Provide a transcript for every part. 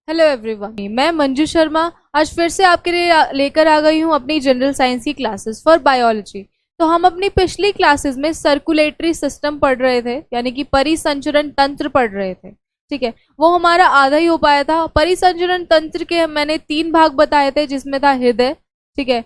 Hello everyone, मैं मंजू शर्मा आज फिर से आपके लिए लेकर आ गई हूँ अपनी जनरल साइंस की क्लासेस फॉर बायोलॉजी। तो हम अपनी पिछली क्लासेस में सर्कुलेटरी सिस्टम पढ़ रहे थे, यानी कि परिसंचरण तंत्र पढ़ रहे थे। ठीक है, वो हमारा आधा ही हो पाया था। परिसंचरण तंत्र के मैंने 3 भाग बताए थे, जिसमें था हृदय, ठीक है,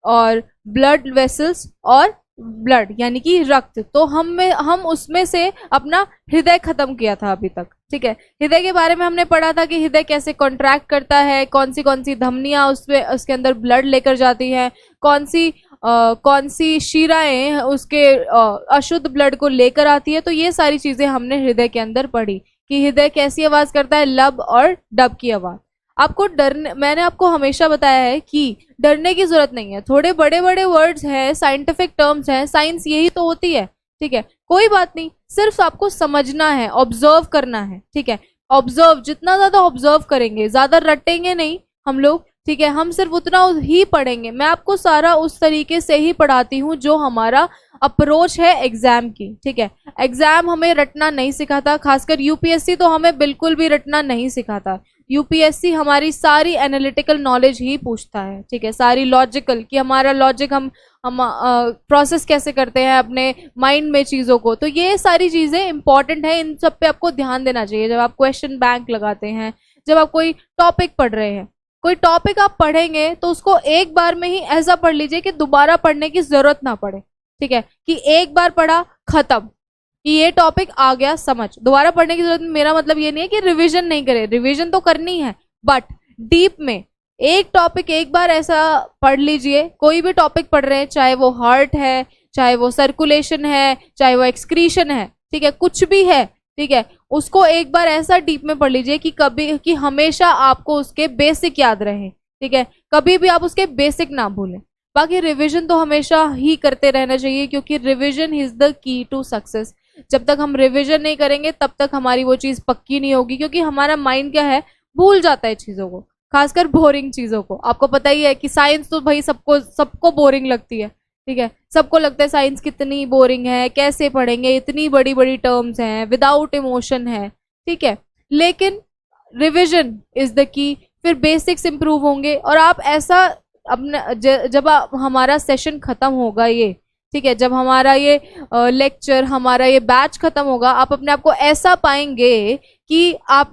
और ब्लड वेसल्स और ब्लड यानी कि रक्त। तो हम उसमें से अपना हृदय खत्म किया था अभी तक। ठीक है, हृदय के बारे में हमने पढ़ा था कि हृदय कैसे कॉन्ट्रैक्ट करता है, कौन सी धमनियां उसके अंदर ब्लड लेकर जाती हैं, कौन सी शिराएं उसके अशुद्ध ब्लड को लेकर आती है। तो ये सारी चीजें हमने हृदय के अंदर पढ़ी कि हृदय कैसी आवाज करता है, लब और डब की आवाज। आपको डरने, मैंने आपको हमेशा बताया है कि डरने की जरूरत नहीं है। थोड़े बड़े बड़े वर्ड्स हैं, साइंटिफिक टर्म्स हैं, साइंस यही तो होती है। ठीक है, कोई बात नहीं, सिर्फ आपको समझना है, ऑब्जर्व करना है। ठीक है, ऑब्जर्व, जितना ज्यादा ऑब्जर्व करेंगे, ज्यादा रटेंगे नहीं हम लोग। ठीक है, हम सिर्फ उतना ही पढ़ेंगे। मैं आपको सारा उस तरीके से ही पढ़ाती हूँ जो हमारा अप्रोच है एग्जाम की। ठीक है, एग्जाम हमें रटना नहीं सिखाता, खासकर यूपीएससी तो हमें बिल्कुल भी रटना नहीं सिखाता। यूपीएससी हमारी सारी एनालिटिकल नॉलेज ही पूछता है। ठीक है, सारी लॉजिकल, कि हमारा लॉजिक हम प्रोसेस कैसे करते हैं अपने माइंड में चीज़ों को। तो ये सारी चीज़ें इंपॉर्टेंट है, इन सब पे आपको ध्यान देना चाहिए जब आप क्वेश्चन बैंक लगाते हैं, जब आप कोई टॉपिक पढ़ रहे हैं। कोई टॉपिक आप पढ़ेंगे तो उसको एक बार में ही ऐसा पढ़ लीजिए कि दोबारा पढ़ने की जरूरत ना पड़े। ठीक है, कि एक बार पढ़ा खत्म, कि ये टॉपिक आ गया समझ, दोबारा पढ़ने की जरूरत। मेरा मतलब ये नहीं है कि रिवीजन नहीं करे, रिवीजन तो करनी है, बट डीप में एक टॉपिक एक बार ऐसा पढ़ लीजिए। कोई भी टॉपिक पढ़ रहे हैं, चाहे वो हार्ट है, चाहे वो सर्कुलेशन है, चाहे वो एक्सक्रीशन है, ठीक है, कुछ भी है, ठीक है, उसको एक बार ऐसा डीप में पढ़ लीजिए कि हमेशा आपको उसके बेसिक याद रहे। ठीक है, कभी भी आप उसके बेसिक ना भूलें। बाकी रिवीजन तो हमेशा ही करते रहना चाहिए, क्योंकि revision is the key to success. जब तक हम रिवीजन नहीं करेंगे तब तक हमारी वो चीज पक्की नहीं होगी, क्योंकि हमारा माइंड क्या है, भूल जाता है चीजों को, खासकर बोरिंग चीजों को। आपको पता ही है कि साइंस तो भाई सबको सबको बोरिंग लगती है। ठीक है, सबको लगता है साइंस कितनी बोरिंग है, कैसे पढ़ेंगे, इतनी बड़ी बड़ी टर्म्स हैं, विदाउट इमोशन है। ठीक है, लेकिन रिविजन इज द की। फिर बेसिक्स इंप्रूव होंगे और आप ऐसा अपने जब हमारा सेशन खत्म होगा ये, ठीक है, जब हमारा ये लेक्चर, हमारा ये बैच खत्म होगा, आप अपने आप को ऐसा पाएंगे कि आप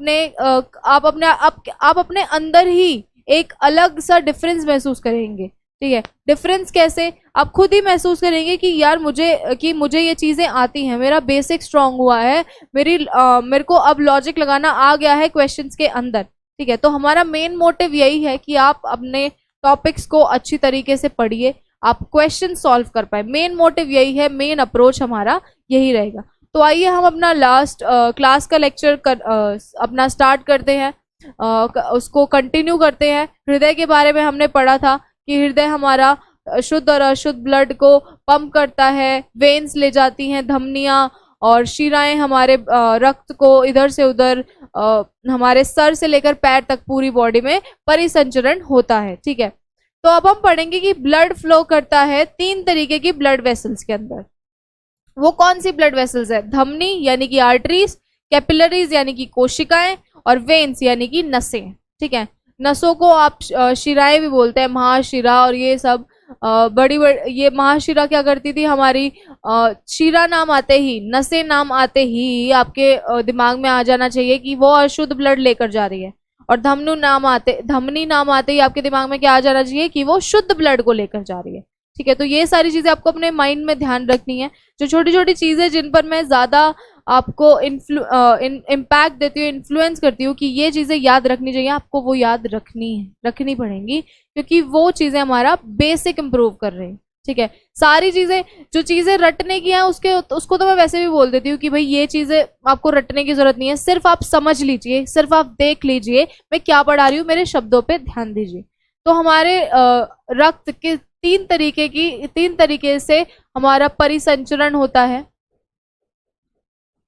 अपने अंदर ही एक अलग सा डिफरेंस महसूस करेंगे। ठीक है, डिफरेंस कैसे, आप खुद ही महसूस करेंगे कि यार मुझे ये चीजें आती हैं, मेरा बेसिक स्ट्रांग हुआ है, मेरे को अब लॉजिक लगाना आ गया है क्वेश्चंस के अंदर। ठीक है, तो हमारा मेन मोटिव यही है कि आप अपने टॉपिक्स को अच्छी तरीके से पढ़िए, आप क्वेश्चन सॉल्व कर पाए। मेन मोटिव यही है, मेन अप्रोच हमारा यही रहेगा। तो आइए हम अपना लास्ट क्लास का लेक्चर अपना स्टार्ट करते हैं, उसको कंटिन्यू करते हैं। हृदय के बारे में हमने पढ़ा था कि हृदय हमारा शुद्ध और अशुद्ध ब्लड को पंप करता है, वेन्स ले जाती हैं, धमनियां और शिराएं हमारे रक्त को इधर से उधर हमारे सर से लेकर पैर तक पूरी बॉडी में परिसंचरण होता है। ठीक है, तो अब हम पढ़ेंगे कि ब्लड फ्लो करता है 3 तरीके की ब्लड वेसल्स के अंदर। वो कौन सी ब्लड वेसल्स है? धमनी यानी कि आर्टरीज, कैपिलरीज यानी कि कोशिकाएं, और वेन्स यानी कि नसें। ठीक है, नसों को आप शिराएं भी बोलते हैं, महाशिरा और ये सब। बड़ी ये महाशिरा क्या करती थी हमारी, शिरा नाम आते ही, नसें नाम आते ही आपके दिमाग में आ जाना चाहिए कि वो अशुद्ध ब्लड लेकर जा रही है। और धमनी नाम आते ही आपके दिमाग में क्या आ जाना चाहिए कि वो शुद्ध ब्लड को लेकर जा रही है। ठीक है, तो ये सारी चीजें आपको अपने माइंड में ध्यान रखनी है। जो छोटी छोटी चीजें जिन पर मैं ज्यादा आपको इम्पैक्ट देती हूँ, इन्फ्लुएंस करती हूँ कि ये चीजें याद रखनी चाहिए, आपको वो याद रखनी पड़ेंगी, क्योंकि वो चीजें हमारा बेसिक इंप्रूव कर रही है। ठीक है, सारी चीजें, जो चीजें रटने की हैं उसको तो मैं वैसे भी बोल देती हूँ कि भाई ये चीजें आपको रटने की जरूरत नहीं है, सिर्फ आप समझ लीजिए, सिर्फ आप देख लीजिए मैं क्या पढ़ा रही हूँ, मेरे शब्दों पे ध्यान दीजिए। तो हमारे रक्त के 3 तरीके से हमारा परिसंचरण होता है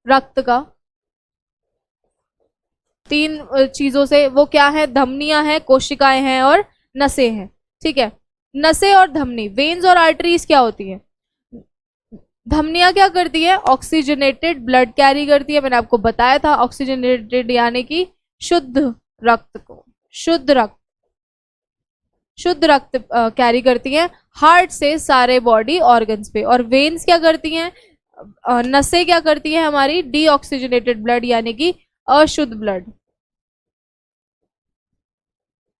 रक्त का। 3 चीजों से, वो क्या है? धमनियां हैं, कोशिकाएं हैं और नसें हैं। ठीक है, नसें और धमनी, वेन्स और आर्टरीज क्या होती है? धमनियां क्या करती है? ऑक्सीजनेटेड ब्लड कैरी करती है। मैंने आपको बताया था, ऑक्सीजनेटेड यानी कि शुद्ध रक्त को, शुद्ध रक्त कैरी करती हैं हार्ट से सारे बॉडी ऑर्गन्स पे। और वेन्स क्या करती हैं, नसें क्या करती हैं हमारी, डीऑक्सीजनेटेड ब्लड यानी कि अशुद्ध ब्लड,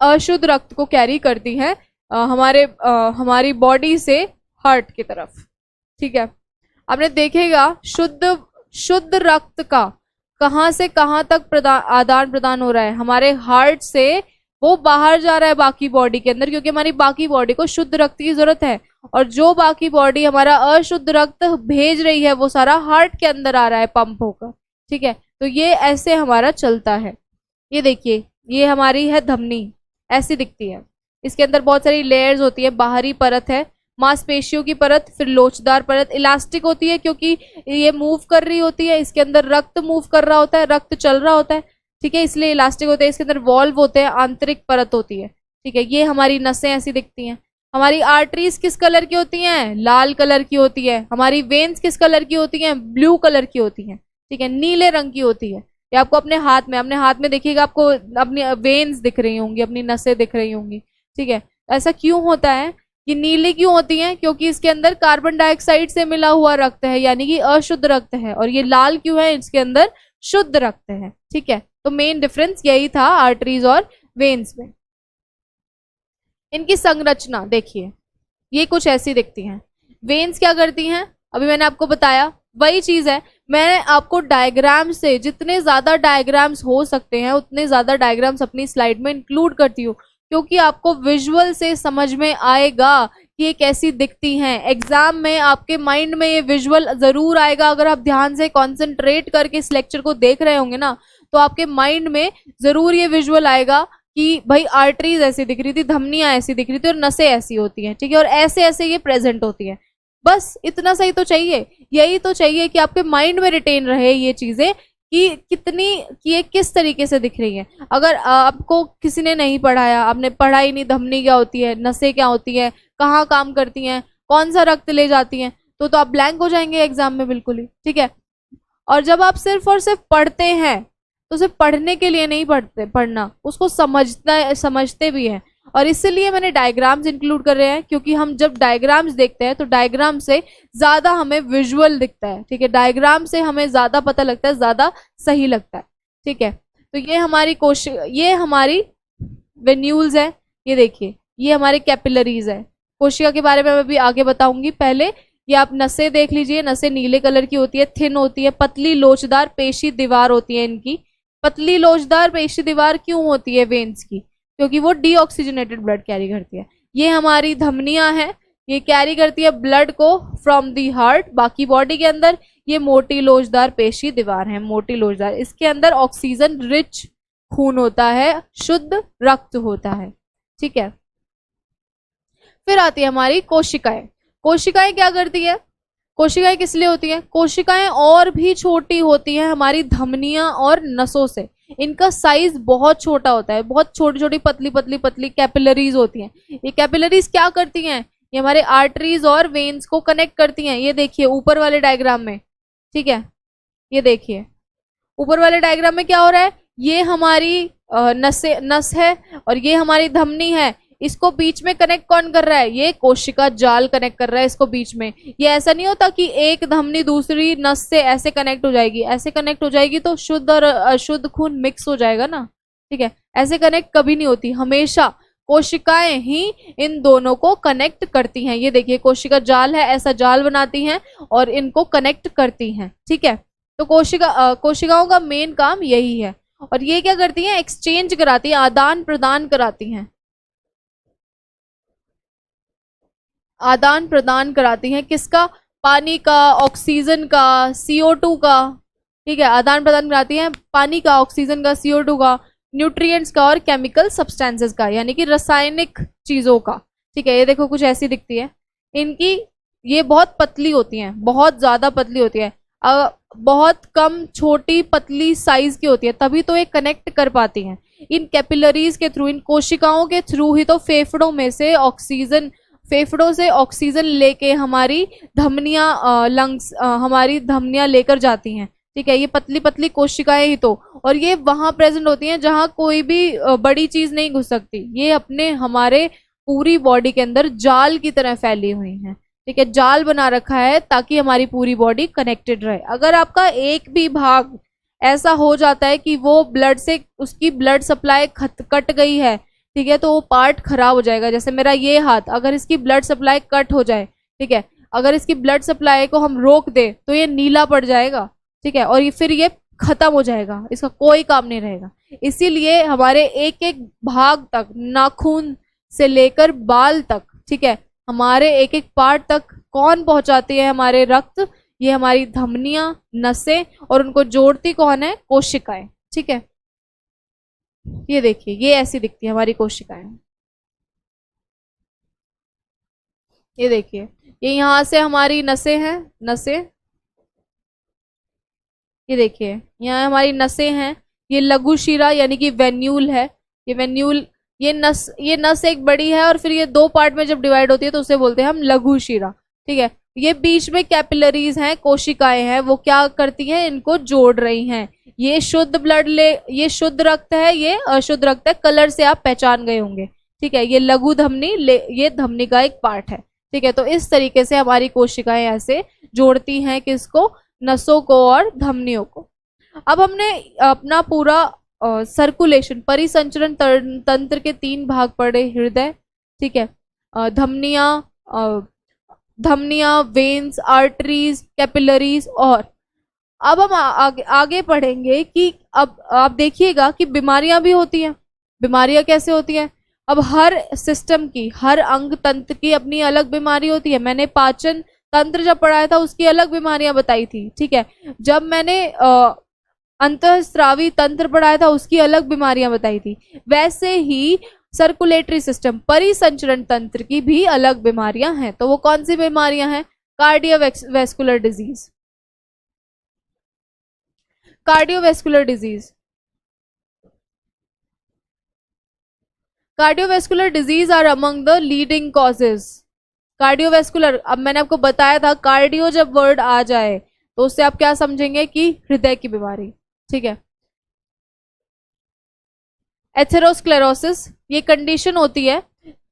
अशुद्ध रक्त को कैरी करती हैं हमारी बॉडी से हार्ट की तरफ। ठीक है, आपने देखेगा शुद्ध रक्त का कहां से कहां तक आदान प्रदान हो रहा है, हमारे हार्ट से वो बाहर जा रहा है बाकी बॉडी के अंदर, क्योंकि हमारी बाकी बॉडी को शुद्ध रक्त की जरूरत है। और जो बाकी बॉडी हमारा अशुद्ध रक्त भेज रही है वो सारा हार्ट के अंदर आ रहा है पंप होकर। ठीक है, तो ये ऐसे हमारा चलता है। ये देखिए, ये हमारी है धमनी, ऐसी दिखती है। इसके अंदर बहुत सारी लेयर्स होती है, बाहरी परत है मांसपेशियों की परत, फिर लोचदार परत, इलास्टिक होती है क्योंकि ये मूव कर रही होती है, इसके अंदर रक्त मूव कर रहा होता है, रक्त चल रहा होता है। ठीक है, इसलिए इलास्टिक होते हैं। इसके अंदर वॉल्व होते हैं, आंतरिक परत होती है। ठीक है, ये हमारी नसें ऐसी दिखती हैं। हमारी आर्टरीज किस कलर की होती हैं, लाल कलर की होती है। हमारी वेन्स किस कलर की होती हैं, ब्लू कलर की होती हैं। ठीक है, नीले रंग की होती है। ये आपको अपने हाथ में देखिएगा, आपको अपनी वेन्स दिख रही होंगी, अपनी नसें दिख रही होंगी। ठीक है, ऐसा क्यों होता है, ये नीली क्यों होती हैं, क्योंकि इसके अंदर कार्बन डाइऑक्साइड से मिला हुआ रक्त है, यानी कि अशुद्ध रक्त है। और ये लाल क्यों है, इसके अंदर शुद्ध रक्त है। ठीक है, तो मेन डिफरेंस यही था आर्टरीज और वेन्स में। इनकी संरचना देखिए, ये कुछ ऐसी दिखती हैं। वेन्स क्या करती हैं, अभी मैंने आपको बताया, वही चीज है। मैं आपको डायग्राम से, जितने ज्यादा डायग्राम्स हो सकते हैं उतने ज्यादा डायग्राम्स अपनी स्लाइड में इंक्लूड करती हूँ, क्योंकि आपको विजुअल से समझ में आएगा कि ये कैसी दिखती हैं। एग्जाम में आपके माइंड में ये विजुअल जरूर आएगा। अगर आप ध्यान से कॉन्सेंट्रेट करके इस लेक्चर को देख रहे होंगे ना, तो आपके माइंड में जरूर ये विजुअल आएगा कि भाई आर्टरीज ऐसी दिख रही थी, धमनियां ऐसी दिख रही थी और नसें ऐसी होती हैं। ठीक है, और ऐसे ऐसे ये प्रेजेंट होती हैं। बस इतना सही तो चाहिए, यही तो चाहिए कि आपके माइंड में रिटेन रहे ये चीजें कि कि ये किस तरीके से दिख रही है। अगर आपको किसी ने नहीं पढ़ाया, आपने पढ़ा ही नहीं धमनी क्या होती है, नसें क्या होती है, कहाँ काम करती हैं, कौन सा रक्त ले जाती हैं, तो आप ब्लैंक हो जाएंगे एग्जाम में बिल्कुल ही। ठीक है, और जब आप सिर्फ और सिर्फ पढ़ते हैं तो सिर्फ पढ़ने के लिए नहीं पढ़ना, उसको समझते भी हैं। और इसीलिए मैंने डायग्राम्स इंक्लूड कर रहे हैं, क्योंकि हम जब डायग्राम्स देखते हैं तो डायग्राम से ज्यादा हमें विजुअल दिखता है। ठीक है, डायग्राम से हमें ज्यादा पता लगता है, ज्यादा सही लगता है। ठीक है, तो ये हमारी वेन्यूल्स है। ये देखिए, ये हमारे कैपिलरीज है। कोशिका के बारे में मैं अभी आगे बताऊंगी। पहले ये आप नसें देख लीजिए, नसें नीले कलर की होती है, थिन होती है, पतली लोचदार पेशी दीवार होती है। इनकी पतली लोचदार पेशी दीवार क्यों होती है वेन्स की, क्योंकि वो डीऑक्सीजनेटेड ब्लड कैरी करती है। ये हमारी धमनियां हैं, ये कैरी करती है ब्लड को फ्रॉम दी हार्ट बाकी बॉडी के अंदर। ये मोटी लोचदार पेशी दीवार है, मोटी लोचदार, इसके अंदर ऑक्सीजन रिच खून होता है, शुद्ध रक्त होता है। ठीक है, फिर आती है हमारी कोशिकाएं। कोशिकाएं क्या करती है, कोशिकाएं किस लिए होती हैं, कोशिकाएं और भी छोटी होती हैं हमारी धमनियां और नसों से। इनका साइज बहुत छोटा होता है, बहुत छोटी छोटी पतली कैपिलरीज होती हैं। ये कैपिलरीज क्या करती हैं, ये हमारे आर्टरीज और वेन्स को कनेक्ट करती हैं। ये देखिए ऊपर वाले डायग्राम में। ठीक है, ये देखिए ऊपर वाले डायग्राम में क्या हो रहा है, ये हमारी नस है और ये हमारी धमनी है। इसको बीच में कनेक्ट कौन कर रहा है, ये कोशिका जाल कनेक्ट कर रहा है इसको बीच में। ये ऐसा नहीं होता कि एक धमनी दूसरी नस से ऐसे कनेक्ट हो जाएगी, ऐसे कनेक्ट हो जाएगी तो शुद्ध और अशुद्ध खून मिक्स हो जाएगा ना। ठीक है, ऐसे कनेक्ट कभी नहीं होती, हमेशा कोशिकाएं ही इन दोनों को कनेक्ट करती हैं। ये देखिए कोशिका जाल है, ऐसा जाल बनाती हैं और इनको कनेक्ट करती हैं। ठीक है, तो कोशिकाओं का मेन काम यही है। और ये क्या करती हैं, एक्सचेंज कराती है, आदान प्रदान कराती हैं, आदान प्रदान कराती हैं। किसका, पानी का, ऑक्सीजन का, CO2 का। ठीक है, आदान प्रदान कराती हैं पानी का, ऑक्सीजन का, CO2 का, न्यूट्रिएंट्स का और केमिकल सब्सटेंसेस का, यानी कि रासायनिक चीजों का। ठीक है, ये देखो कुछ ऐसी दिखती है इनकी। ये बहुत पतली होती हैं, बहुत ज्यादा पतली होती है, बहुत कम छोटी पतली साइज की होती है, तभी तो ये कनेक्ट कर पाती हैं। इन कैपिलरीज के थ्रू, इन कोशिकाओं के थ्रू ही तो फेफड़ों से ऑक्सीजन लेके हमारी धमनियां, लंग्स, हमारी धमनियां लेकर जाती हैं। ठीक है, ये पतली पतली कोशिकाएं ही तो, और ये वहां प्रेजेंट होती हैं जहां कोई भी बड़ी चीज नहीं घुस सकती। ये अपने हमारे पूरी बॉडी के अंदर जाल की तरह फैली हुई हैं। ठीक है, जाल बना रखा है ताकि हमारी पूरी बॉडी कनेक्टेड रहे। अगर आपका एक भी भाग ऐसा हो जाता है कि वो ब्लड से, उसकी ब्लड सप्लाई कट गई है, ठीक है, तो वो पार्ट खराब हो जाएगा। जैसे मेरा ये हाथ, अगर इसकी ब्लड सप्लाई कट हो जाए, ठीक है, अगर इसकी ब्लड सप्लाई को हम रोक दे तो ये नीला पड़ जाएगा। ठीक है, और फिर ये खत्म हो जाएगा, इसका कोई काम नहीं रहेगा। इसीलिए हमारे एक एक भाग तक, नाखून से लेकर बाल तक, ठीक है, हमारे एक एक पार्ट तक कौन पहुंचाती है? हमारे रक्त, ये हमारी धमनियां, नसें, और उनको जोड़ती कौन है? कोशिकाएं। ठीक है, ये देखिए, ये ऐसी दिखती है हमारी कोशिकाएं। ये देखिए, ये यहां से हमारी नसें हैं, नसें, ये देखिए यहाँ हमारी नसें हैं। ये लघु शिरा यानी कि वेन्यूल है, ये वेन्यूल, ये नस एक बड़ी है और फिर ये दो पार्ट में जब डिवाइड होती है तो उसे बोलते हैं हम लघु शिरा। ठीक है, ये बीच में कैपिलरीज हैं, कोशिकाएं हैं, वो क्या करती हैं? इनको जोड़ रही हैं। ये शुद्ध ब्लड ले, ये शुद्ध रक्त है, ये अशुद्ध रक्त है। कलर से आप पहचान गए होंगे। ठीक है, ये लघु धमनी, ये धमनी का एक पार्ट है। ठीक है, तो इस तरीके से हमारी कोशिकाएं ऐसे जोड़ती हैं किसको? नसों को और धमनियों को। अब हमने अपना पूरा सर्कुलेशन, परिसंचरण तंत्र के 3 भाग पढ़े। हृदय, ठीक है, धमनियां, वेन्स, आर्टरीज, कैपिलरीज, और अब हम आगे पढ़ेंगे कि अब आप देखिएगा कि बीमारियां भी होती हैं। बीमारियां कैसे होती हैं? अब हर सिस्टम की, हर अंग तंत्र की अपनी अलग बीमारी होती है। मैंने पाचन तंत्र जब पढ़ाया था उसकी अलग बीमारियां बताई थी। ठीक है, जब मैंने अंतःस्रावी तंत्र पढ़ाया था उसकी अलग बीमारियां बताई थी। वैसे ही सर्कुलेटरी सिस्टम, परिसंचरण तंत्र की भी अलग बीमारियां हैं। तो वो कौन सी बीमारियां हैं? Cardiovascular disease, cardiovascular disease, cardiovascular disease are among the leading causes. Cardiovascular, अब मैंने आपको बताया था कार्डियो जब वर्ड आ जाए तो उससे आप क्या समझेंगे कि हृदय की बीमारी। ठीक है, एथेरोस्क्लेरोसिस, ये कंडीशन होती है।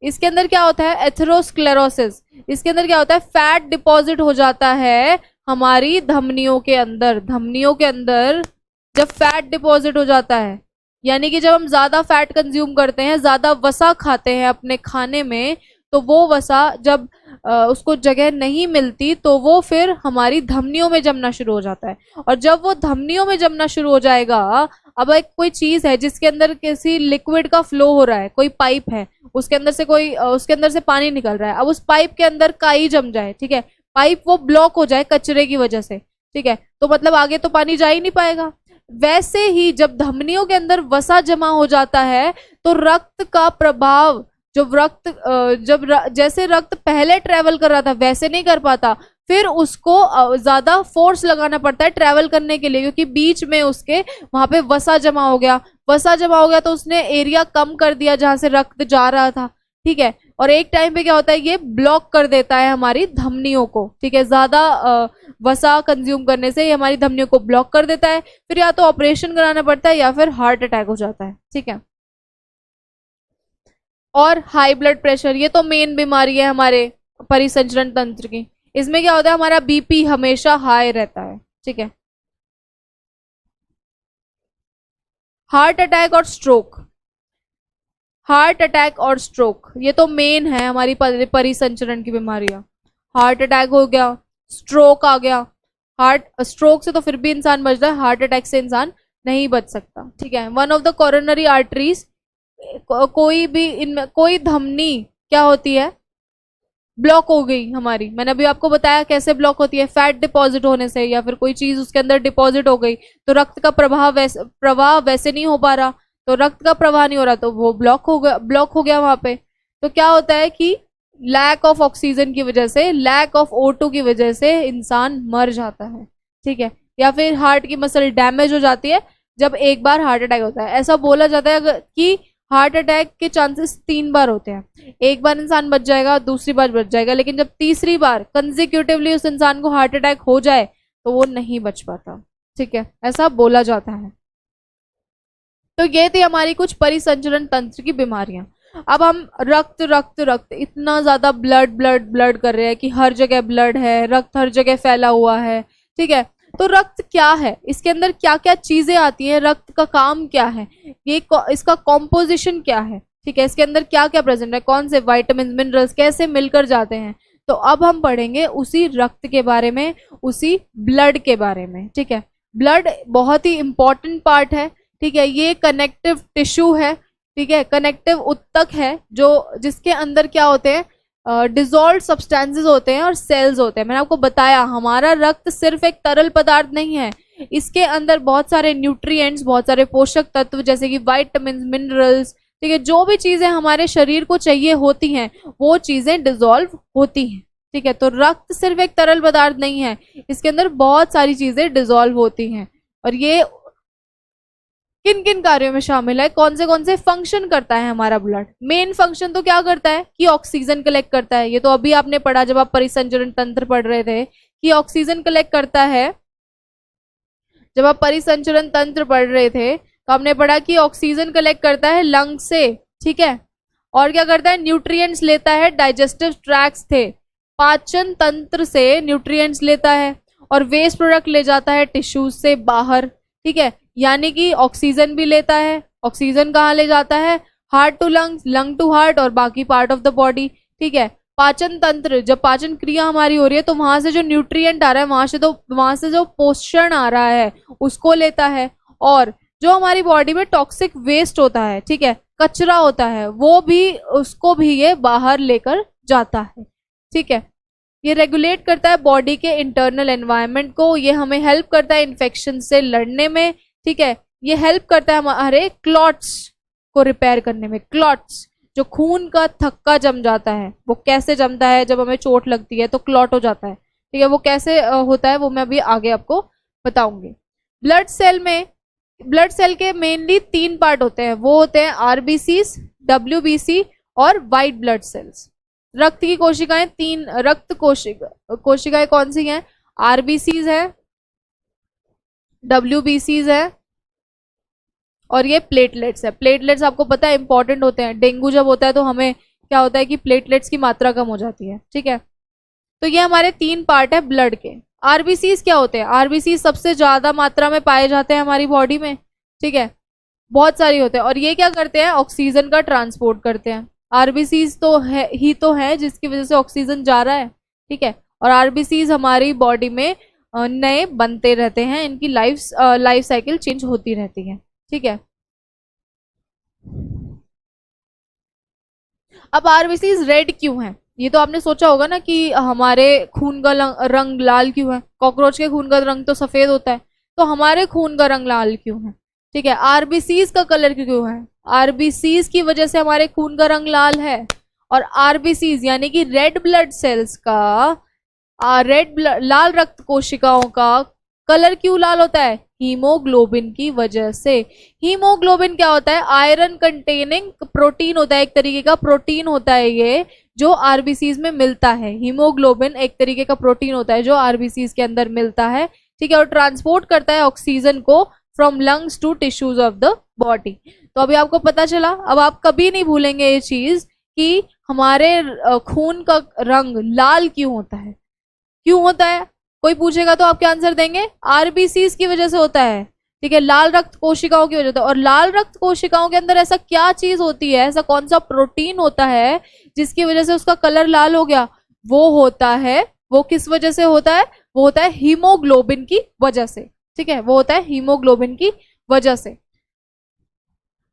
इसके अंदर क्या होता है? एथेरोस्क्लेरोसिस, इसके अंदर क्या होता है? फैट डिपॉजिट हो जाता है हमारी धमनियों के अंदर। धमनियों के अंदर जब फैट डिपॉजिट हो जाता है, यानी कि जब हम ज्यादा फैट कंज्यूम करते हैं, ज्यादा वसा खाते हैं अपने खाने में, तो वो वसा जब उसको जगह नहीं मिलती तो वो फिर हमारी धमनियों में जमना शुरू हो जाता है। और जब वो धमनियों में जमना शुरू हो जाएगा, अब एक कोई चीज है जिसके अंदर किसी लिक्विड का फ्लो हो रहा है, कोई पाइप है, उसके अंदर से पानी निकल रहा है। अब उस पाइप के अंदर काई जम जाए, ठीक है, पाइप वो ब्लॉक हो जाए कचरे की वजह से, ठीक है, तो मतलब आगे तो पानी जा ही नहीं पाएगा। वैसे ही जब धमनियों के अंदर वसा जमा हो जाता है तो रक्त का प्रभाव, जैसे रक्त पहले ट्रेवल कर रहा था वैसे नहीं कर पाता, फिर उसको ज्यादा फोर्स लगाना पड़ता है ट्रेवल करने के लिए, क्योंकि बीच में उसके वहां पे वसा जमा हो गया। वसा जमा हो गया तो उसने एरिया कम कर दिया जहां से रक्त जा रहा था। ठीक है, और एक टाइम पे क्या होता है? ये ब्लॉक कर देता है हमारी धमनियों को। ठीक है, ज्यादा वसा कंज्यूम करने से ये हमारी धमनियों को ब्लॉक कर देता है। फिर या तो ऑपरेशन कराना पड़ता है या फिर हार्ट अटैक हो जाता है। ठीक है, और हाई ब्लड प्रेशर, ये तो मेन बीमारी है हमारे परिसंचरण तंत्र की। इसमें क्या होता है? हमारा बीपी हमेशा हाई रहता है। ठीक है, हार्ट अटैक और स्ट्रोक, हार्ट अटैक और स्ट्रोक ये तो मेन है हमारी परिसंचरण की बीमारियां। हार्ट अटैक हो गया, स्ट्रोक आ गया। स्ट्रोक से तो फिर भी इंसान बच रहा है, हार्ट अटैक से इंसान नहीं बच सकता। ठीक है, one of the coronary arteries, कोई भी इनमें कोई धमनी क्या होती है? ब्लॉक हो गई हमारी। मैंने अभी आपको बताया कैसे ब्लॉक होती है, फैट डिपॉजिट होने से, या फिर कोई चीज उसके अंदर डिपॉजिट हो गई तो रक्त का प्रवाह वैसे नहीं हो पा रहा, तो रक्त का प्रवाह नहीं हो रहा तो वो ब्लॉक हो गया वहां पे। तो क्या होता है कि लैक ऑफ ऑक्सीजन की वजह से, लैक ऑफ O2 की वजह से इंसान मर जाता है। ठीक है, या फिर हार्ट की मसल डैमेज हो जाती है जब एक बार हार्ट अटैक होता है। ऐसा बोला जाता है कि हार्ट अटैक के चांसेस 3 बार होते हैं। एक बार इंसान बच जाएगा, दूसरी बार बच जाएगा, लेकिन जब तीसरी बार कंसेक्यूटिवली उस इंसान को हार्ट अटैक हो जाए तो वो नहीं बच पाता। ठीक है, ऐसा बोला जाता है। तो ये थी हमारी कुछ परिसंचरण तंत्र की बीमारियां। अब हम रक्त रक्त रक्त इतना ज्यादा ब्लड ब्लड ब्लड कर रहे हैं कि हर जगह ब्लड है, रक्त हर जगह फैला हुआ है। ठीक है, तो रक्त क्या है, इसके अंदर क्या क्या चीजें आती हैं, रक्त का काम क्या है, ये इसका कॉम्पोजिशन क्या है, ठीक है, इसके अंदर क्या क्या प्रेजेंट है, कौन से विटामिन मिनरल्स कैसे मिलकर जाते हैं। तो अब हम पढ़ेंगे उसी रक्त के बारे में, उसी ब्लड के बारे में। ठीक है, ब्लड बहुत ही इंपॉर्टेंट पार्ट है। ठीक है, ये कनेक्टिव टिश्यू है। ठीक है, कनेक्टिव उत्तक है जो जिसके अंदर क्या होते हैं, डिजॉल्व सब्सटेंसेस होते हैं और सेल्स होते हैं। मैंने आपको बताया हमारा रक्त सिर्फ एक तरल पदार्थ नहीं है, इसके अंदर बहुत सारे न्यूट्रिएंट्स, बहुत सारे पोषक तत्व जैसे कि विटामिन मिनरल्स, ठीक है, जो भी चीजें हमारे शरीर को चाहिए होती हैं वो चीजें डिजॉल्व होती हैं। ठीक है, तो रक्त सिर्फ एक तरल पदार्थ नहीं है, इसके अंदर बहुत सारी चीजें डिजॉल्व होती हैं। और ये किन किन कार्यों में शामिल है, कौन से फंक्शन करता है हमारा ब्लड। मेन फंक्शन तो क्या करता है कि ऑक्सीजन कलेक्ट करता है। ये तो अभी आपने पढ़ा जब आप परिसंचरण तंत्र पढ़ रहे थे कि ऑक्सीजन कलेक्ट करता है। जब आप परिसंचरण तंत्र पढ़ रहे थे तो हमने पढ़ा कि ऑक्सीजन कलेक्ट करता है लंग से। ठीक है, और क्या करता है, न्यूट्रिएंट्स लेता है डाइजेस्टिव ट्रैक्ट से, पाचन तंत्र से न्यूट्रिएंट्स लेता है, और वेस्ट प्रोडक्ट ले जाता है टिश्यूज से बाहर। ठीक है, यानी कि ऑक्सीजन भी लेता है। ऑक्सीजन कहाँ ले जाता है, heart to lungs, lung to heart और बाकी पार्ट ऑफ द बॉडी। ठीक है, पाचन तंत्र, जब पाचन क्रिया हमारी हो रही है तो वहां से जो न्यूट्रिएंट आ रहा है, वहां से जो पोषण आ रहा है उसको लेता है। और जो हमारी बॉडी में टॉक्सिक वेस्ट होता है, ठीक है, कचरा होता है, वो भी उसको भी ये बाहर लेकर जाता है। ठीक है, ये रेगुलेट करता है बॉडी के इंटरनल एनवायरनमेंट को, ये हमें हेल्प करता है इन्फेक्शन से लड़ने में। ठीक है, ये हेल्प करता है हमारे क्लॉट्स को रिपेयर करने में। क्लॉट्स, जो खून का थक्का जम जाता है, वो कैसे जमता है, जब हमें चोट लगती है तो क्लॉट हो जाता है। ठीक है, वो कैसे होता है वो मैं अभी आगे आपको बताऊंगी। ब्लड सेल के मेनली 3 पार्ट होते हैं, वो होते हैं आरबीसीज, डब्ल्यूबीसी और वाइट ब्लड सेल्स। रक्त की कोशिकाएं 3 रक्त कोशिकाएं कौन सी हैं, आरबीसीज है, डब्ल्यूबीसीज है और ये प्लेटलेट्स है। प्लेटलेट्स आपको पता है इंपॉर्टेंट होते हैं, डेंगू जब होता है तो हमें क्या होता है कि प्लेटलेट्स की मात्रा कम हो जाती है। ठीक है, तो ये हमारे 3 पार्ट है ब्लड के। आरबीसीज क्या होते हैं, आरबीसीज सबसे ज्यादा मात्रा में पाए जाते हैं हमारी बॉडी में। ठीक है, बहुत सारी होते हैं और ये क्या करते हैं, ऑक्सीजन का ट्रांसपोर्ट करते हैं। आरबीसीज तो है जिसकी वजह से ऑक्सीजन जा रहा है। ठीक है, और आरबीसीज हमारी बॉडी में नए बनते रहते हैं, इनकी लाइफ साइकिल चेंज होती रहती है। ठीक है, अब आरबीसीज रेड क्यों है, ये तो आपने सोचा होगा ना कि हमारे खून का रंग लाल क्यों है। कॉकरोच के खून का रंग तो सफेद होता है, तो हमारे खून का रंग लाल क्यों है। ठीक है, आरबीसीज का कलर क्यों है, आरबीसीज की वजह से हमारे खून का रंग लाल है। और आरबीसीज यानी कि रेड ब्लड सेल्स का, लाल रक्त कोशिकाओं का कलर क्यों लाल होता है, हीमोग्लोबिन की वजह से। हीमोग्लोबिन क्या होता है, आयरन कंटेनिंग प्रोटीन होता है, एक तरीके का प्रोटीन होता है ये जो आरबीसीज में मिलता है। हीमोग्लोबिन एक तरीके का प्रोटीन होता है जो आरबीसीज के अंदर मिलता है। ठीक है, और ट्रांसपोर्ट करता है ऑक्सीजन को from lungs to tissues of the body. तो अभी आपको पता चला, अब आप कभी नहीं भूलेंगे ये चीज कि हमारे खून का रंग लाल क्यों होता है। क्यों होता है, कोई पूछेगा तो आप क्या आंसर देंगे, आरबीसीज की वजह से होता है। ठीक है, लाल रक्त कोशिकाओं की वजह से। और लाल रक्त कोशिकाओं के अंदर ऐसा क्या चीज होती है, ऐसा कौन सा प्रोटीन होता है जिसकी वजह से उसका कलर लाल हो गया, वो होता है, वो किस वजह से होता है, वो होता है हीमोग्लोबिन की वजह से। ठीक है, वो होता है हीमोग्लोबिन की वजह से।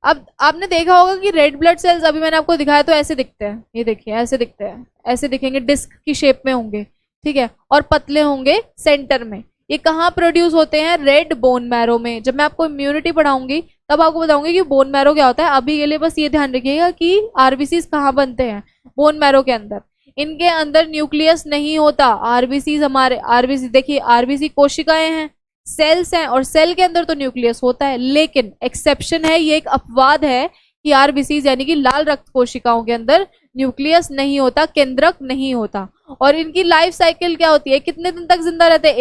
अब आपने देखा होगा कि रेड ब्लड सेल्स, अभी मैंने आपको दिखाया तो ऐसे दिखते हैं, ये देखिए ऐसे दिखते हैं, ऐसे दिखेंगे, डिस्क की शेप में होंगे। ठीक है, और पतले होंगे सेंटर में। ये कहाँ प्रोड्यूस होते हैं, रेड बोन मैरो में। जब मैं आपको इम्यूनिटी पढ़ाऊंगी तब आपको बताऊंगी कि बोन मैरो क्या होता है। अभी के लिए बस ये ध्यान रखिएगा कि आरबीसीज कहाँ बनते हैं, बोन मैरो के अंदर। इनके अंदर न्यूक्लियस नहीं होता। आरबीसीज हमारे, आरबीसी देखिए, आरबीसी कोशिकाएं हैं, सेल्स हैं, और सेल के अंदर तो न्यूक्लियस होता है। लेकिन एक्सेप्शन है, ये एक अपवाद है कि आरबीसीज यानी कि लाल रक्त कोशिकाओं के अंदर न्यूक्लियस नहीं होता, केंद्रक नहीं होता। और इनकी लाइफ साइकिल क्या होती है, कितने दिन तक जिंदा रहते हैं,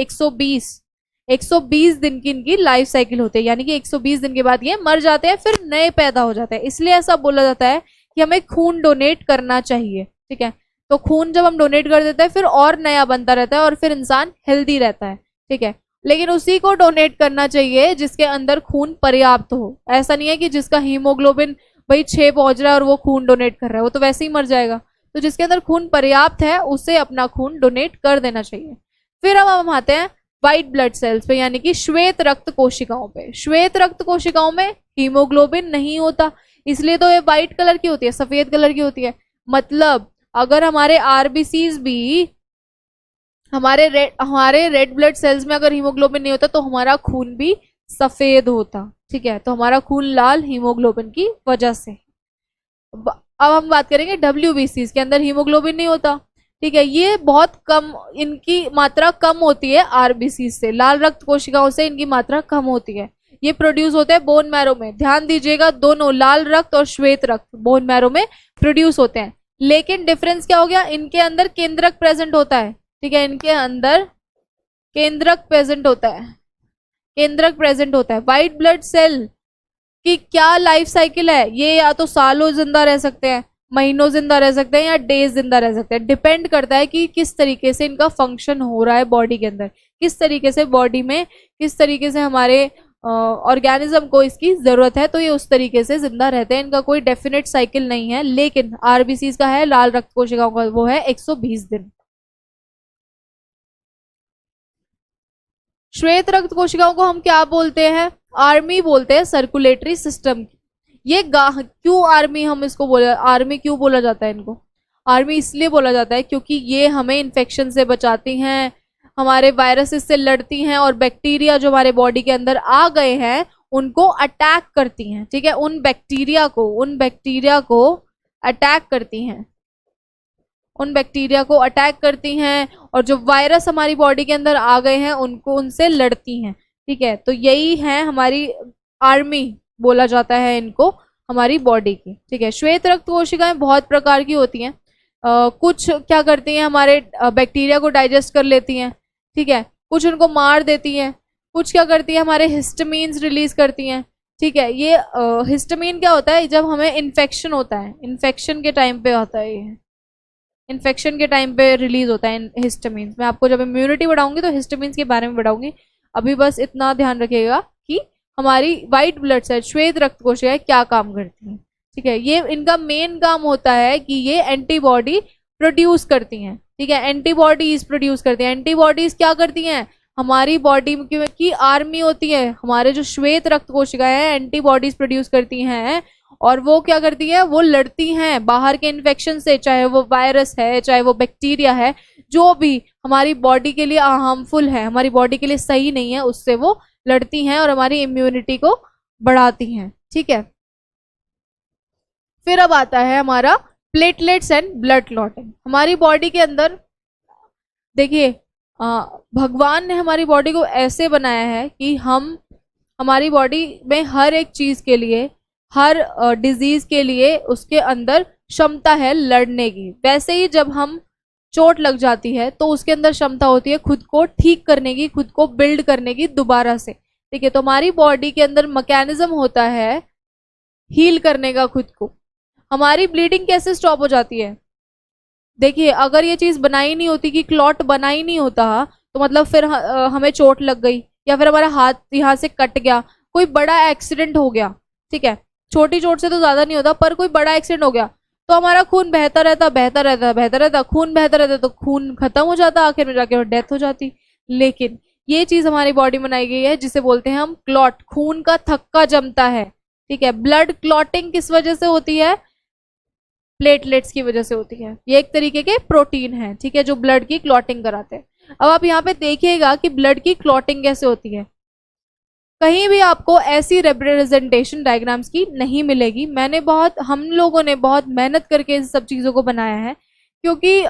120 दिन की इनकी लाइफ साइकिल होती है, यानी कि 120 दिन के बाद ये मर जाते हैं, फिर नए पैदा हो जाते हैं। इसलिए ऐसा बोला जाता है कि हमें खून डोनेट करना चाहिए। ठीक है, तो खून जब हम डोनेट कर देते हैं फिर और नया बनता रहता है और फिर इंसान हेल्दी रहता है। ठीक है, लेकिन उसी को डोनेट करना चाहिए जिसके अंदर खून पर्याप्त हो। ऐसा नहीं है कि जिसका हीमोग्लोबिन भाई 6 पहुंच रहा है और वो खून डोनेट कर रहा है, वो तो वैसे ही मर जाएगा। तो जिसके अंदर खून पर्याप्त है उसे अपना खून डोनेट कर देना चाहिए। फिर अब हम आते हैं व्हाइट ब्लड सेल्स पे, यानी कि श्वेत रक्त कोशिकाओं पे। श्वेत रक्त कोशिकाओं में हीमोग्लोबिन नहीं होता, इसलिए तो ये व्हाइट कलर की होती है, सफेद कलर की होती है। मतलब अगर हमारे आरबीसीज भी हमारे रेड ब्लड सेल्स में अगर हीमोग्लोबिन नहीं होता तो हमारा खून भी सफेद होता। ठीक है, तो हमारा खून लाल हीमोग्लोबिन की वजह से। अब हम बात करेंगे डब्ल्यूबीसी के अंदर हीमोग्लोबिन नहीं होता। ठीक है, ये बहुत कम, इनकी मात्रा कम होती है आरबीसी से, लाल रक्त कोशिकाओं से इनकी मात्रा कम होती है। ये प्रोड्यूस होते हैं बोन मैरो में। ध्यान दीजिएगा, दोनों लाल रक्त और श्वेत रक्त बोन मैरो में प्रोड्यूस होते हैं। लेकिन डिफरेंस क्या हो गया, इनके अंदर केंद्रक प्रेजेंट होता है। ठीक है, इनके अंदर केंद्रक प्रेजेंट होता है, केंद्रक प्रेजेंट होता है। व्हाइट ब्लड सेल की क्या लाइफ साइकिल है, ये या तो सालों जिंदा रह सकते हैं, महीनों जिंदा रह सकते हैं, या डेज जिंदा रह सकते हैं। डिपेंड करता है कि किस तरीके से इनका फंक्शन हो रहा है बॉडी के अंदर, किस तरीके से बॉडी में, किस तरीके से हमारे ऑर्गेनिज्म को इसकी जरूरत है, तो ये उस तरीके से जिंदा रहते हैं। इनका कोई डेफिनेट साइकिल नहीं है। लेकिन आरबीसी का है, लाल रक्त कोशिकाओं का वो है 120 दिन। श्वेत रक्त कोशिकाओं को हम क्या बोलते हैं, आर्मी बोलते हैं, सर्कुलेटरी सिस्टम। ये क्यों आर्मी, हम इसको बोले आर्मी क्यों बोला जाता है इनको, आर्मी इसलिए बोला जाता है क्योंकि ये हमें इन्फेक्शन से बचाती हैं, हमारे वायरसेस से लड़ती हैं, और बैक्टीरिया जो हमारे बॉडी के अंदर आ गए हैं उनको अटैक करती हैं। ठीक है, उन बैक्टीरिया को अटैक करती हैं, उन बैक्टीरिया को अटैक करती हैं, और जो वायरस हमारी बॉडी के अंदर आ गए हैं उनको, उनसे लड़ती हैं। ठीक है, तो यही है हमारी आर्मी, बोला जाता है इनको, हमारी बॉडी की। ठीक है, श्वेत रक्त कोशिकाएं बहुत प्रकार की होती हैं। कुछ क्या करती हैं, हमारे बैक्टीरिया को डाइजेस्ट कर लेती हैं। ठीक है, कुछ उनको मार देती हैं, कुछ क्या करती है, हमारे हिस्टामीन्स रिलीज करती हैं। ठीक है, ये हिस्टामीन क्या होता है, जब हमें इन्फेक्शन होता है, इन्फेक्शन के टाइम पे होता है, ये इन्फेक्शन के टाइम पे रिलीज होता है हिस्टामीन। मैं आपको जब इम्यूनिटी बढ़ाऊंगी तो हिस्टामीन के बारे में बढ़ाऊंगी। अभी बस इतना ध्यान रखिएगा कि हमारी व्हाइट ब्लड सेल, श्वेत रक्त कोशिकाएं क्या काम करती हैं। ठीक है, ये इनका मेन काम होता है कि ये एंटीबॉडी प्रोड्यूस करती हैं। ठीक है, एंटीबॉडीज प्रोड्यूस करती हैं। एंटीबॉडीज क्या करती हैं, हमारी बॉडी की आर्मी होती है। हमारे जो श्वेत रक्त कोशिकाएं हैं एंटीबॉडीज प्रोड्यूस करती हैं, और वो क्या करती है, वो लड़ती हैं बाहर के इन्फेक्शन से, चाहे वो वायरस है, चाहे वो बैक्टीरिया है, जो भी हमारी बॉडी के लिए हार्मफुल है, हमारी बॉडी के लिए सही नहीं है, उससे वो लड़ती हैं और हमारी इम्यूनिटी को बढ़ाती हैं। ठीक है, फिर अब आता है हमारा प्लेटलेट्स एंड ब्लड क्लॉटिंग। हमारी बॉडी के अंदर देखिए, भगवान ने हमारी बॉडी को ऐसे बनाया है कि हम, हमारी बॉडी में हर एक चीज के लिए, हर डिजीज के लिए उसके अंदर क्षमता है लड़ने की। वैसे ही जब हम चोट लग जाती है तो उसके अंदर क्षमता होती है खुद को ठीक करने की, खुद को बिल्ड करने की दोबारा से। ठीक है, तो हमारी बॉडी के अंदर मैकेनिज्म होता है हील करने का खुद को। हमारी ब्लीडिंग कैसे स्टॉप हो जाती है, देखिए अगर ये चीज बनाई नहीं होती, कि क्लॉट बना ही नहीं होता, तो मतलब फिर हमें चोट लग गई, या फिर हमारा हाथ यहाँ से कट गया, कोई बड़ा एक्सीडेंट हो गया। ठीक है, छोटी चोट से तो ज्यादा नहीं होता, पर कोई बड़ा एक्सीडेंट हो गया तो हमारा खून बहता रहता, खून बहता रहता, तो खून खत्म हो जाता, आखिर में जाके डेथ हो जाती। लेकिन ये चीज हमारी बॉडी में बनाई गई है जिसे बोलते हैं हम क्लॉट, खून का थक्का जमता है। ठीक है, ब्लड क्लॉटिंग किस वजह से होती है, प्लेटलेट्स की वजह से होती है। ये एक तरीके के प्रोटीन है, ठीक है, जो ब्लड की क्लॉटिंग कराते हैं। अब आप यहाँ पे देखिएगा कि ब्लड की क्लॉटिंग कैसे होती है। कहीं भी आपको ऐसी रिप्रेजेंटेशन डायग्राम्स की नहीं मिलेगी। हम लोगों ने बहुत मेहनत करके इन सब चीजों को बनाया है, क्योंकि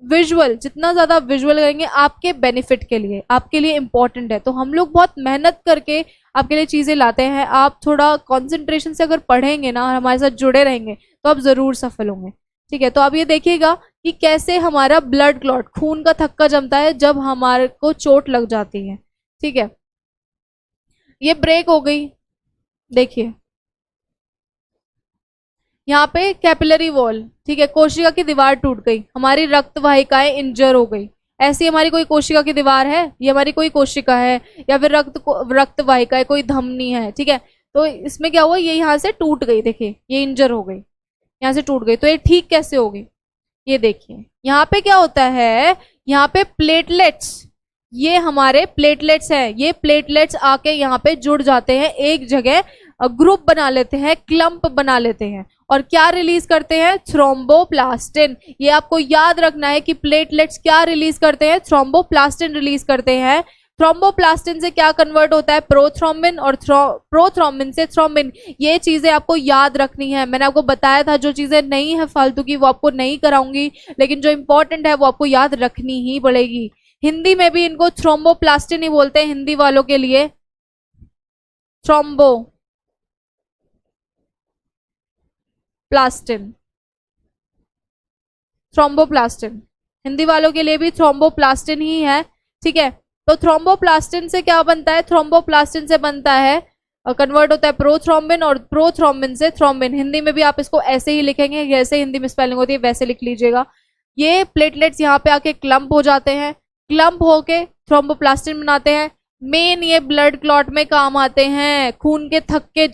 विजुअल, जितना ज्यादा विजुअल करेंगे आपके बेनिफिट के लिए, आपके लिए इम्पोर्टेंट है। तो हम लोग बहुत मेहनत करके आपके लिए चीजें लाते हैं। आप थोड़ा कॉन्सेंट्रेशन से अगर पढ़ेंगे ना और हमारे साथ जुड़े रहेंगे तो आप जरूर सफल होंगे। ठीक है, तो आप ये देखिएगा कि कैसे हमारा ब्लड क्लॉट, खून का थक्का जमता है जब हमारे को चोट लग जाती है। ठीक है, ये ब्रेक हो गई, देखिए यहाँ पे कैपिलरी वॉल, ठीक है, कोशिका की दीवार टूट गई, हमारी रक्त वाहिकाएं इंजर हो गई। ऐसी हमारी कोई कोशिका की दीवार है, ये हमारी कोई कोशिका है, या फिर रक्त वाहिका है, कोई धमनी है, ठीक है। तो इसमें क्या हुआ, ये यहाँ से टूट गई, देखिए ये इंजर हो गई, यहाँ से टूट गई, तो ये ठीक कैसे होगी, ये देखिए यहाँ पे क्या होता है, यहाँ पे प्लेटलेट्स, ये हमारे प्लेटलेट्स हैं, ये प्लेटलेट्स आके यहाँ पे जुड़ जाते हैं एक जगह, ग्रुप बना लेते हैं, क्लम्प बना लेते हैं, और क्या रिलीज करते हैं, थ्रोम्बोप्लास्टिन। ये आपको याद रखना है कि प्लेटलेट्स क्या रिलीज करते हैं, थ्रोम्बोप्लास्टिन रिलीज करते हैं। थ्रोम्बोप्लास्टिन से क्या कन्वर्ट होता है, प्रोथ्रोम्बिन, और प्रोथ्रोम्बिन से थ्रोम्बिन। ये चीजें आपको याद रखनी है, मैंने आपको बताया था, जो चीजें नहीं है फालतू की वो आपको नहीं कराऊंगी, लेकिन जो इंपॉर्टेंट है वो आपको याद रखनी ही पड़ेगी। हिंदी में भी इनको थ्रोम्बोप्लास्टिन ही बोलते हैं, हिंदी वालों के लिए थ्रोम्बोप्लास्टिन, थ्रोम्बोप्लास्टिन हिंदी वालों के लिए भी थ्रोम्बोप्लास्टिन ही है, ठीक है। तो थ्रोम्बोप्लास्टिन से क्या बनता है, थ्रोम्बोप्लास्टिन से बनता है, कन्वर्ट होता है प्रोथ्रोम्बिन, और प्रोथ्रोम्बिन से थ्रोम्बिन। हिंदी में भी आप इसको ऐसे ही लिखेंगे, जैसे हिंदी में स्पेलिंग होती है वैसे लिख लीजिएगा। ये प्लेटलेट्स यहाँ पे आके क्लम्प हो जाते हैं, क्लम्प होके थ्रोम्बोप्लास्टिन बनाते हैं। मेन ये ब्लड क्लॉट में काम आते हैं, खून के थक्के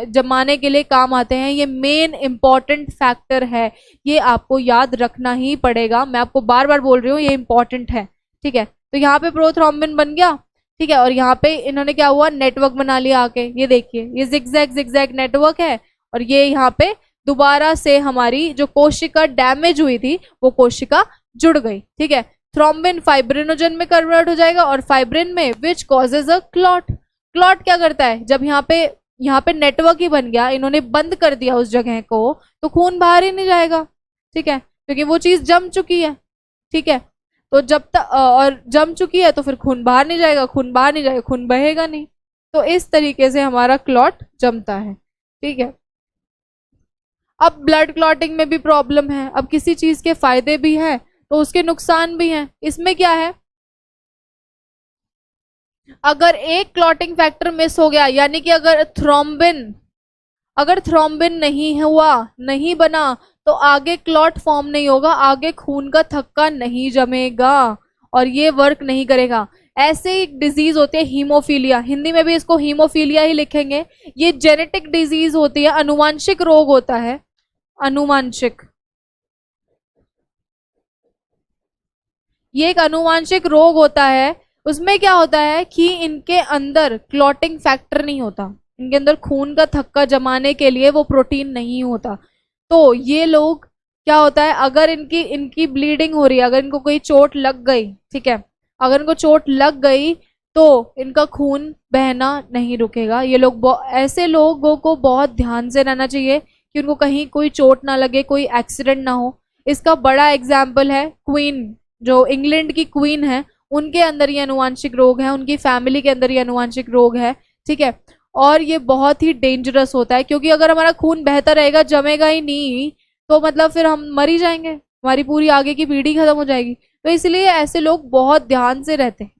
जमाने के लिए काम आते हैं, ये मेन इंपॉर्टेंट फैक्टर है, ये आपको याद रखना ही पड़ेगा। मैं आपको बार बार बोल रही हूँ, ये इंपॉर्टेंट है, ठीक है। तो यहाँ पे प्रोथ्रोम्बिन बन गया, ठीक है, और यहाँ पे इन्होंने क्या हुआ, नेटवर्क बना लिया आके, ये देखिए ये जिगजैग नेटवर्क है, और ये यहाँ पे दोबारा से हमारी जो कोशिका डैमेज हुई थी वो कोशिका जुड़ गई, ठीक है। थ्रोम्बिन फाइब्रिनोजन में कन्वर्ट हो जाएगा, और फाइब्रिन में which causes a clot. Clot क्या करता है, जब यहाँ पे नेटवर्क ही बन गया, इन्होंने बंद कर दिया उस जगह को, तो खून बाहर ही नहीं जाएगा, ठीक है, क्योंकि वो चीज जम चुकी है, ठीक है। तो जब तक और जम चुकी है तो फिर खून बाहर नहीं जाएगा, खून बाहर नहीं जाएगा, खून बहेगा नहीं। तो इस तरीके से हमारा क्लॉट जमता है, ठीक है। अब ब्लड क्लॉटिंग में भी प्रॉब्लम है, अब किसी चीज के फायदे भी हैं तो उसके नुकसान भी हैं। इसमें क्या है, अगर एक क्लॉटिंग फैक्टर मिस हो गया, यानी कि अगर थ्रोम्बिन नहीं हुआ, नहीं बना, तो आगे क्लॉट फॉर्म नहीं होगा, आगे खून का थक्का नहीं जमेगा और ये वर्क नहीं करेगा। ऐसे एक डिजीज होती है हीमोफीलिया, हिंदी में भी इसको हीमोफीलिया ही लिखेंगे। ये जेनेटिक डिजीज होती है, अनुवांशिक रोग होता है, अनुवांशिक, ये एक अनुवांशिक रोग होता है। उसमें क्या होता है कि इनके अंदर क्लॉटिंग फैक्टर नहीं होता, इनके अंदर खून का थक्का जमाने के लिए वो प्रोटीन नहीं होता। तो ये लोग क्या होता है, अगर इनकी इनकी ब्लीडिंग हो रही है, अगर इनको कोई चोट लग गई, ठीक है, अगर इनको चोट लग गई तो इनका खून बहना नहीं रुकेगा। ये लोग ऐसे लोगों को बहुत ध्यान से रहना चाहिए कि उनको कहीं कोई चोट ना लगे, कोई एक्सीडेंट ना हो। इसका बड़ा एग्जाम्पल है क्वीन, जो इंग्लैंड की क्वीन है, उनके अंदर ये अनुवांशिक रोग है, उनकी फैमिली के अंदर ये अनुवांशिक रोग है, ठीक है। और ये बहुत ही डेंजरस होता है, क्योंकि अगर हमारा खून बहता रहेगा, जमेगा ही नहीं, तो मतलब फिर हम मर ही जाएंगे, हमारी पूरी आगे की पीढ़ी खत्म हो जाएगी। तो इसलिए ऐसे लोग बहुत ध्यान से रहते हैं,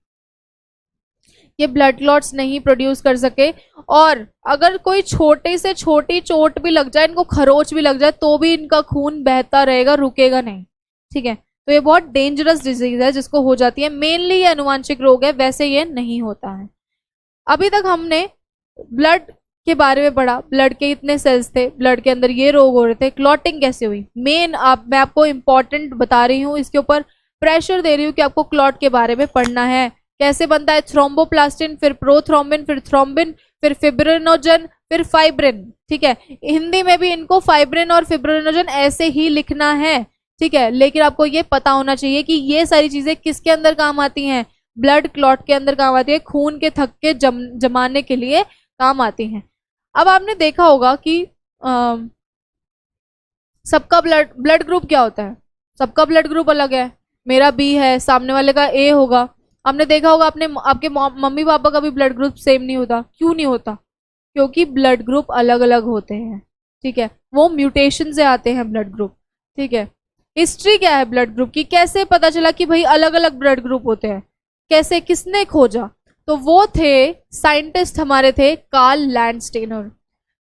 ये ब्लड क्लॉट्स नहीं प्रोड्यूस कर सके। और अगर कोई छोटे से छोटी चोट भी लग जाए, इनको खरोच भी लग जाए, तो भी इनका खून बहता रहेगा, रुकेगा नहीं, ठीक है। तो ये बहुत डेंजरस डिजीज है जिसको हो जाती है, मेनली ये अनुवांशिक रोग है, वैसे ये नहीं होता है। अभी तक हमने ब्लड के बारे में पढ़ा, ब्लड के इतने सेल्स थे, ब्लड के अंदर ये रोग हो रहे थे, क्लॉटिंग कैसे हुई, मेन मैं आपको इंपॉर्टेंट बता रही हूँ, इसके ऊपर प्रेशर दे रही हूँ कि आपको क्लॉट के बारे में पढ़ना है। कैसे बनता है, थ्रोम्बोप्लास्टिन, फिर प्रोथ्रोम्बिन, फिर थ्रोम्बिन, फिर फिब्रिनोजन, फिर फाइब्रिन, ठीक है। हिंदी में भी इनको फाइब्रिन और फिब्रिनोजन ऐसे ही लिखना है, ठीक है, लेकिन आपको ये पता होना चाहिए कि ये सारी चीजें किसके अंदर काम आती हैं, ब्लड क्लॉट के अंदर काम आती है, खून के थक्के जमाने के लिए काम आती हैं। अब आपने देखा होगा कि सबका ब्लड ग्रुप क्या होता है, सबका ब्लड ग्रुप अलग है, मेरा बी है, सामने वाले का ए होगा। आपने देखा होगा आपके मम्मी पापा का भी ब्लड ग्रुप सेम नहीं होता, क्यों नहीं होता, क्योंकि ब्लड ग्रुप अलग अलग होते हैं, ठीक है, वो म्यूटेशन से आते हैं ब्लड ग्रुप, ठीक है। हिस्ट्री क्या है ब्लड ग्रुप की, कैसे पता चला कि भाई अलग अलग ब्लड ग्रुप होते हैं, कैसे, किसने खोजा, तो वो थे साइंटिस्ट, हमारे थे कार्ल लैंडस्टेनर।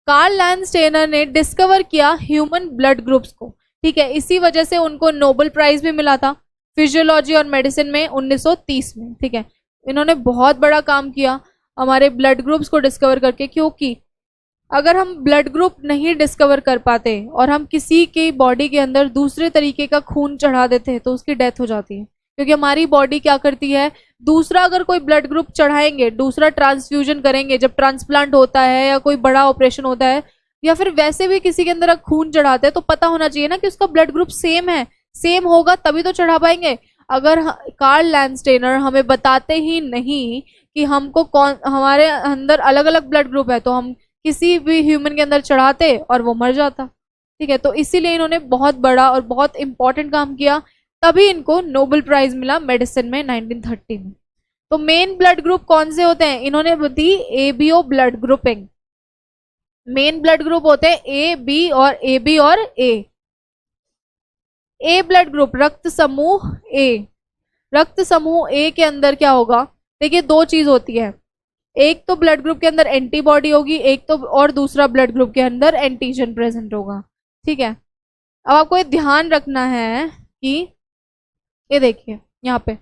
कार्ल लैंडस्टेनर ने डिस्कवर किया ह्यूमन ब्लड ग्रुप्स को, ठीक है। इसी वजह से उनको नोबेल प्राइज भी मिला था फिजियोलॉजी और मेडिसिन में 1930 में, ठीक है। इन्होंने बहुत बड़ा काम किया हमारे ब्लड ग्रुप्स को डिस्कवर करके, क्योंकि अगर हम ब्लड ग्रुप नहीं डिस्कवर कर पाते और हम किसी की बॉडी के अंदर दूसरे तरीके का खून चढ़ा देते हैं तो उसकी डेथ हो जाती है। क्योंकि हमारी बॉडी क्या करती है, दूसरा अगर कोई ब्लड ग्रुप चढ़ाएंगे, दूसरा ट्रांसफ्यूजन करेंगे, जब ट्रांसप्लांट होता है या कोई बड़ा ऑपरेशन होता है या फिर वैसे भी किसी के अंदर खून चढ़ाते हैं, तो पता होना चाहिए ना कि उसका ब्लड ग्रुप सेम है, सेम होगा तभी तो चढ़ा पाएंगे। अगर कार्ल लैंडस्टेनर हमें बताते ही नहीं कि हमको कौन, हमारे अंदर अलग अलग ब्लड ग्रुप है, तो हम किसी भी ह्यूमन के अंदर चढ़ाते और वो मर जाता, ठीक है। तो इसीलिए इन्होंने बहुत बड़ा और बहुत इंपॉर्टेंट काम किया, तभी इनको नोबेल प्राइज मिला मेडिसिन में 1930 में। तो मेन ब्लड ग्रुप कौन से होते हैं, इन्होंने दी ABO blood grouping. Main blood group होते हैं ए बी और ए बी और ए। ए ब्लड ग्रुप रक्त समूह ए, रक्त समूह ए के अंदर क्या होगा, देखिए दो चीज होती है, एक तो ब्लड ग्रुप के अंदर एंटीबॉडी होगी, एक तो और दूसरा ब्लड ग्रुप के अंदर एंटीजन प्रेजेंट होगा, ठीक है। अब आपको ये ध्यान रखना है कि ये देखिए यहाँ पे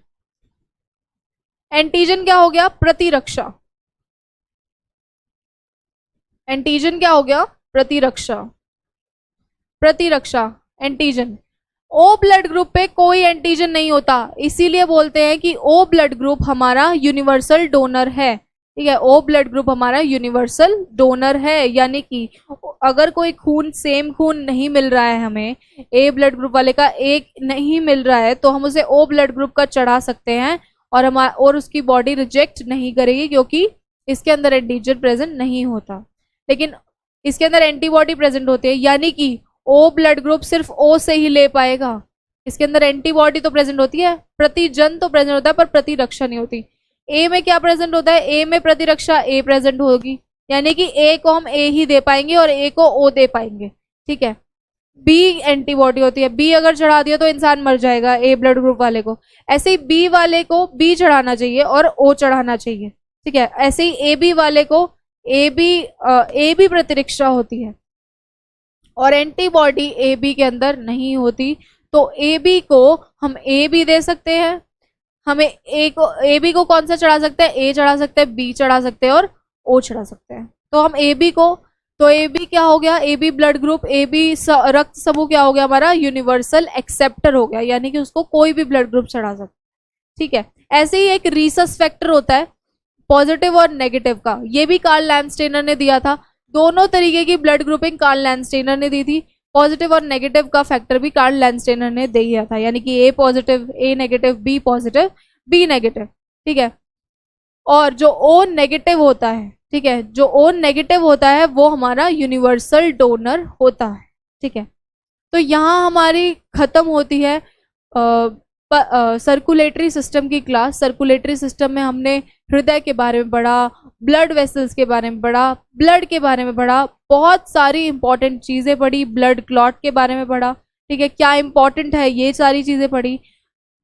एंटीजन क्या हो गया, प्रतिरक्षा। एंटीजन क्या हो गया, प्रतिरक्षा, प्रतिरक्षा एंटीजन। ओ ब्लड ग्रुप पे कोई एंटीजन नहीं होता, इसीलिए बोलते हैं कि ओ ब्लड ग्रुप हमारा यूनिवर्सल डोनर है, ठीक है। ओ ब्लड ग्रुप हमारा यूनिवर्सल डोनर है, यानी कि अगर कोई खून, सेम खून नहीं मिल रहा है हमें, ए ब्लड ग्रुप वाले का एक नहीं मिल रहा है, तो हम उसे ओ ब्लड ग्रुप का चढ़ा सकते हैं और उसकी बॉडी रिजेक्ट नहीं करेगी, क्योंकि इसके अंदर एंटीजन प्रेजेंट नहीं होता, लेकिन इसके अंदर एंटीबॉडी प्रेजेंट होती है, यानी कि ओ ब्लड ग्रुप सिर्फ ओ से ही ले पाएगा। इसके अंदर एंटीबॉडी तो प्रेजेंट होती है, प्रतिजन तो प्रेजेंट होता है, पर प्रतिरक्षा नहीं होती। ए में क्या प्रेजेंट होता है, ए में प्रतिरक्षा ए प्रेजेंट होगी, यानी कि ए को हम ए ही दे पाएंगे और ए को ओ दे पाएंगे, ठीक है। बी एंटीबॉडी होती है, बी अगर चढ़ा दिया तो इंसान मर जाएगा ए ब्लड ग्रुप वाले को, ऐसे ही बी वाले को बी चढ़ाना चाहिए और ओ चढ़ाना चाहिए, ठीक है। ऐसे ही ए बी वाले को ए बी प्रतिरक्षा होती है और एंटीबॉडी ए बी के अंदर नहीं होती, तो ए बी को हम ए बी दे सकते हैं, हमें ए बी को कौन सा चढ़ा सकते हैं, ए चढ़ा सकते हैं, बी चढ़ा सकते हैं और ओ चढ़ा सकते हैं। तो हम ए बी को, तो ए बी क्या हो गया, A B blood group, A B रक्त समूह क्या हो गया हमारा, यूनिवर्सल एक्सेप्टर हो गया, यानी कि उसको कोई भी ब्लड ग्रुप चढ़ा सकता है, ठीक है। ऐसे ही एक रीसस फैक्टर होता है पॉजिटिव और नेगेटिव का, ये भी कार्ल लैंडस्टेनर ने दिया था। दोनों तरीके की ब्लड ग्रुपिंग कार्ल लैंडस्टेनर ने दी थी, पॉजिटिव और नेगेटिव का फैक्टर भी कार्ल लैंडस्टेनर ने दिया था, यानी कि A positive, A negative, B positive, B negative, ठीक है। और जो ओ नेगेटिव होता है, ठीक है, जो ओ नेगेटिव होता है वो हमारा यूनिवर्सल डोनर होता है, ठीक है। तो यहाँ हमारी खत्म होती है सर्कुलेटरी सिस्टम की क्लास। सर्कुलेटरी सिस्टम में हमने हृदय के बारे में पढ़ा, ब्लड वेसल्स के बारे में पढ़ा, ब्लड के बारे में पढ़ा, बहुत सारी इंपॉर्टेंट चीजें पढ़ी, ब्लड क्लॉट के बारे में पढ़ा, ठीक है, क्या इंपॉर्टेंट है ये सारी चीजें पढ़ी।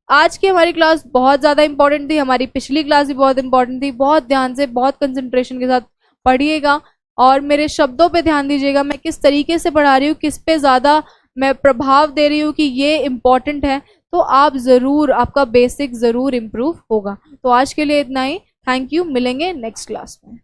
आज की हमारी क्लास बहुत ज़्यादा इंपॉर्टेंट थी, हमारी पिछली क्लास भी बहुत इंपॉर्टेंट थी। बहुत ध्यान से, बहुत कंसंट्रेशन के साथ पढ़िएगा और मेरे शब्दों पे ध्यान दीजिएगा, मैं किस तरीके से पढ़ा रही हूँ, किस पे ज़्यादा मैं प्रभाव दे रही हूँ कि ये इम्पॉर्टेंट है, तो आप ज़रूर, आपका बेसिक ज़रूर इम्प्रूव होगा। तो आज के लिए इतना ही, थैंक यू, मिलेंगे नेक्स्ट क्लास में।